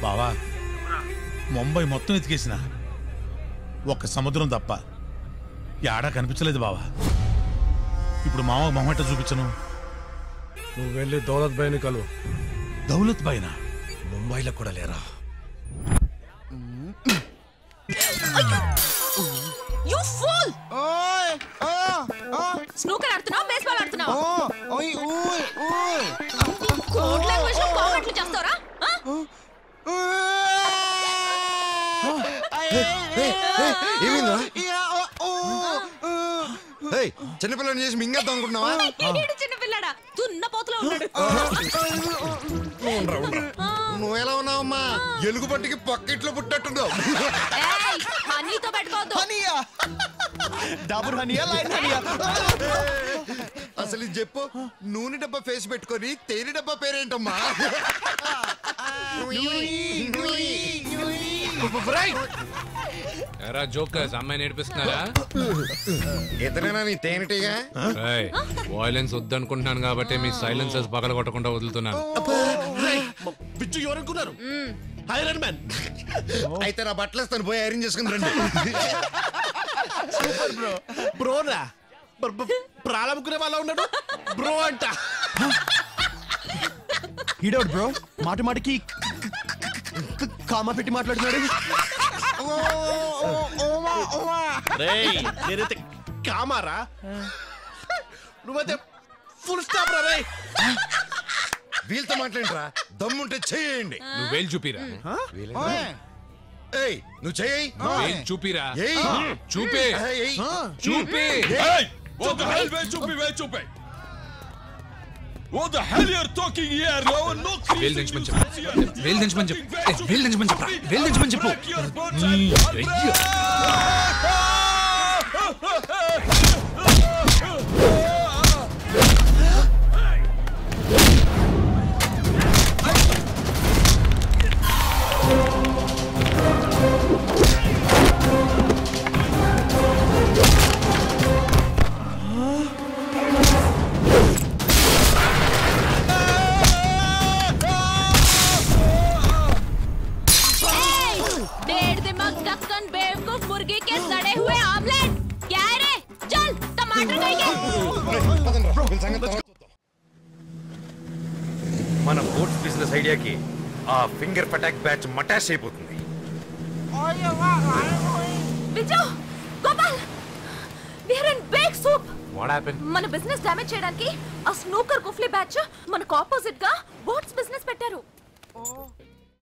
బావా ముంబై మొత్తం ఎతికేసిన ఒక్క సముద్రం తప్ప ఏడా కనిపించలేదు బావా. ఇప్పుడు మామ మొహట చూపించను. నువ్వు వెళ్ళి దౌలత్ భాయ్ని కలువు. దౌలత్ భాయ్నా? ముంబైలో కూడా లేరా? You fool! స్నూకర్ ఆడుతున్నావు, బేస్బాల్ ఆడుతున్నావు. కోడ్ లాంగ్వేజ్ లో కామెంట్లు చేస్తావరా? చిన్నపిల్లని చేసి మింగేద్దాం అనుకుంటున్నావా? చిన్నపిల్లడా తున్న పోతలో ఉన్నాడు. నువ్వు ఎలా ఉన్నావమ్మా? ఎలుగు పట్టికి పక్కెట్లో పుట్టట్టున్నావు. హనీతో పెట్టుకోవద్దు. అసలు ఇది చెప్పు, నూనె డబ్బా ఫేస్ పెట్టుకొని తేనె డబ్బా పేరేంటమ్మా? జోకర్స్ అమ్మాయి నేర్పిస్తున్నారా? ఇతనేనా నీ తేనెటీగా? వాయిలెన్స్ వద్దనుకుంటున్నాను కాబట్టి మీ సైలెన్సెస్ పగల కొట్టకుండా వదులుతున్నాను. బిచ్చు ఎవరనుకున్నారు? Iron man. అయితే నా బట్టలు ఇస్తాను, పోయి ఐరన్ చేసుకుని రండి. బ్రోరా ప్రారంభకునే వాళ్ళ ఉన్నాడు బ్రో అంట. ఈడోడు బ్రో మాట మాటికి కామా పెట్టి మాట్లాడుతున్నాడు. నేనైతే కామారా, నువ్వైతే ఫుల్ స్టాప్ రా. రే వీళ్ళతో మాట్లాడరా, దమ్ముంటే చేయండి. నువ్వు వేలు చూపిరా. ఏయ్ నువ్వు చేయి. వేలు చూపిరా. చూపే చూపే. What the hell? Where chupi? Where chupi? What the hell you're talking here? No, no. వేలు దించమని చెప్పు. వేలు దించమని చెప్పు. వేలు దించమని చెప్పు. వేలు దించమని చెప్పు. మన బోట్స్ బిజినెస్ ఐడియాకి ఆ ఫింగర్ అటాక్ బ్యాచ్ మటాష్ అయిపోతుంది. Vijay Gopal we are in big soup. What happen? మన బిజినెస్ డ్యామేజ్ చేయడానికి ఆ స్నూకర్ కుఫ్లీ బ్యాచ్ మనకు ఆపోజిట్ గా బోట్స్ బిజినెస్ పెట్టారు.